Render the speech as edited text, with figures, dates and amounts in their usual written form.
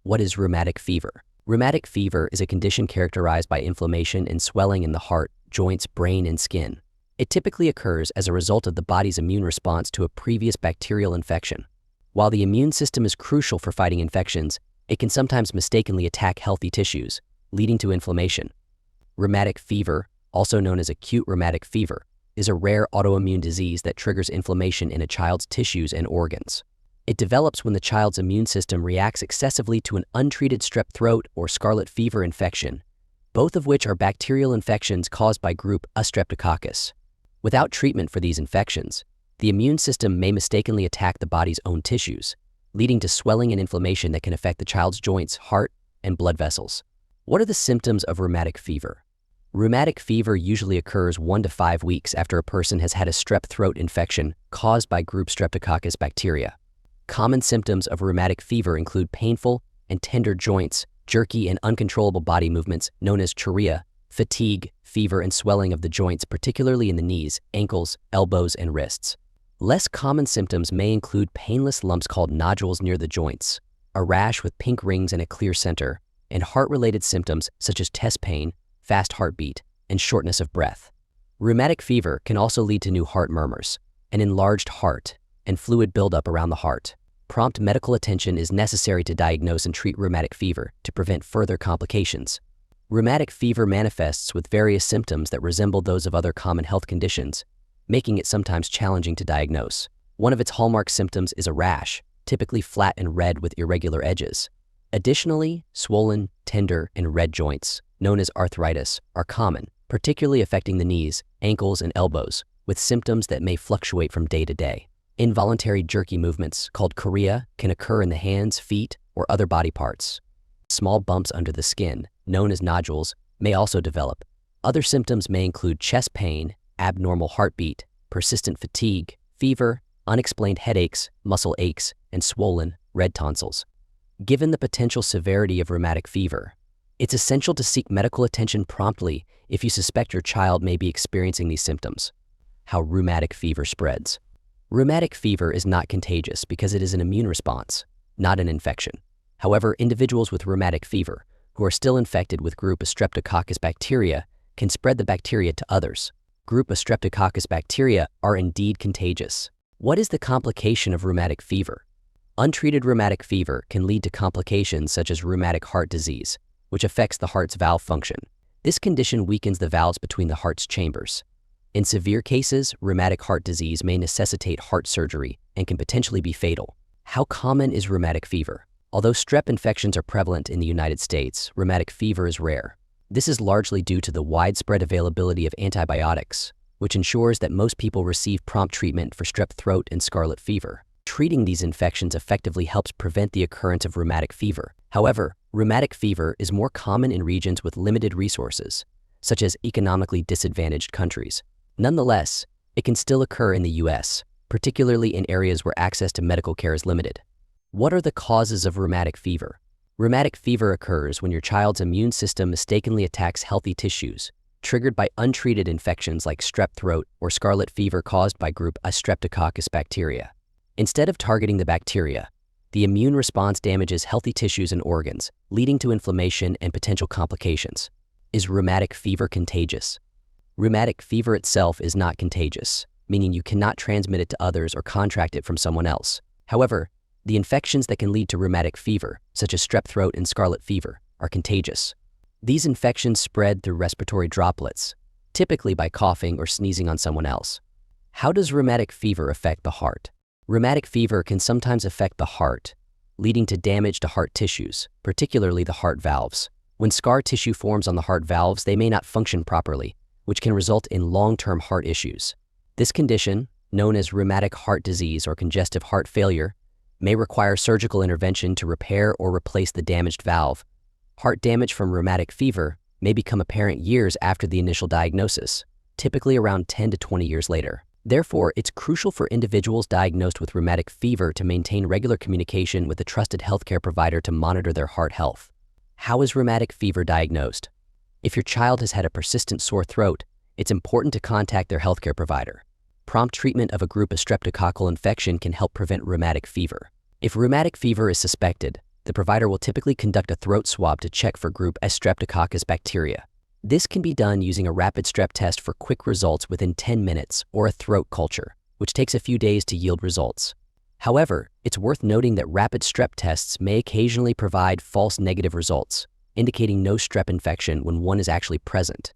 What is rheumatic fever? Rheumatic fever is a condition characterized by inflammation and swelling in the heart, joints, brain, and skin. It typically occurs as a result of the body's immune response to a previous bacterial infection. While the immune system is crucial for fighting infections, it can sometimes mistakenly attack healthy tissues, leading to inflammation. Rheumatic fever, also known as acute rheumatic fever, is a rare autoimmune disease that triggers inflammation in a child's tissues and organs. It develops when the child's immune system reacts excessively to an untreated strep throat or scarlet fever infection, both of which are bacterial infections caused by group A streptococcus. Without treatment for these infections, the immune system may mistakenly attack the body's own tissues, leading to swelling and inflammation that can affect the child's joints, heart, and blood vessels. What are the symptoms of rheumatic fever? Rheumatic fever usually occurs 1 to 5 weeks after a person has had a strep throat infection caused by group Streptococcus bacteria. Common symptoms of rheumatic fever include painful and tender joints, jerky and uncontrollable body movements known as chorea, fatigue, fever, and swelling of the joints, particularly in the knees, ankles, elbows, and wrists. Less common symptoms may include painless lumps called nodules near the joints, a rash with pink rings and a clear center, and heart-related symptoms such as chest pain, fast heartbeat, and shortness of breath. Rheumatic fever can also lead to new heart murmurs, an enlarged heart, and fluid buildup around the heart. Prompt medical attention is necessary to diagnose and treat rheumatic fever to prevent further complications. Rheumatic fever manifests with various symptoms that resemble those of other common health conditions, making it sometimes challenging to diagnose. One of its hallmark symptoms is a rash, typically flat and red with irregular edges. Additionally, swollen, tender, and red joints, known as arthritis, are common, particularly affecting the knees, ankles, and elbows, with symptoms that may fluctuate from day to day. Involuntary jerky movements, called chorea, can occur in the hands, feet, or other body parts. Small bumps under the skin, known as nodules, may also develop. Other symptoms may include chest pain, abnormal heartbeat, persistent fatigue, fever, unexplained headaches, muscle aches, and swollen, red tonsils. Given the potential severity of rheumatic fever, it's essential to seek medical attention promptly if you suspect your child may be experiencing these symptoms. How rheumatic fever spreads. Rheumatic fever is not contagious because it is an immune response, not an infection. However, individuals with rheumatic fever who are still infected with group A streptococcus bacteria can spread the bacteria to others. Group A streptococcus bacteria are indeed contagious. What is the complication of rheumatic fever? Untreated rheumatic fever can lead to complications such as rheumatic heart disease, which affects the heart's valve function. This condition weakens the valves between the heart's chambers. In severe cases, rheumatic heart disease may necessitate heart surgery and can potentially be fatal. How common is rheumatic fever? Although strep infections are prevalent in the United States, rheumatic fever is rare. This is largely due to the widespread availability of antibiotics, which ensures that most people receive prompt treatment for strep throat and scarlet fever. Treating these infections effectively helps prevent the occurrence of rheumatic fever. However, rheumatic fever is more common in regions with limited resources, such as economically disadvantaged countries. Nonetheless, it can still occur in the U.S., particularly in areas where access to medical care is limited. What are the causes of rheumatic fever? Rheumatic fever occurs when your child's immune system mistakenly attacks healthy tissues, triggered by untreated infections like strep throat or scarlet fever caused by group A streptococcus bacteria. Instead of targeting the bacteria, the immune response damages healthy tissues and organs, leading to inflammation and potential complications. Is rheumatic fever contagious? Rheumatic fever itself is not contagious, meaning you cannot transmit it to others or contract it from someone else. However, the infections that can lead to rheumatic fever, such as strep throat and scarlet fever, are contagious. These infections spread through respiratory droplets, typically by coughing or sneezing on someone else. How does rheumatic fever affect the heart? Rheumatic fever can sometimes affect the heart, leading to damage to heart tissues, particularly the heart valves. When scar tissue forms on the heart valves, they may not function properly, which can result in long-term heart issues. This condition, known as rheumatic heart disease or congestive heart failure, may require surgical intervention to repair or replace the damaged valve. Heart damage from rheumatic fever may become apparent years after the initial diagnosis, typically around 10 to 20 years later. Therefore, it's crucial for individuals diagnosed with rheumatic fever to maintain regular communication with a trusted healthcare provider to monitor their heart health. How is rheumatic fever diagnosed? If your child has had a persistent sore throat, it's important to contact their healthcare provider. Prompt treatment of a group A streptococcal infection can help prevent rheumatic fever. If rheumatic fever is suspected, the provider will typically conduct a throat swab to check for group S. streptococcus bacteria. This can be done using a rapid strep test for quick results within 10 minutes or a throat culture, which takes a few days to yield results. However, it's worth noting that rapid strep tests may occasionally provide false negative results, indicating no strep infection when one is actually present.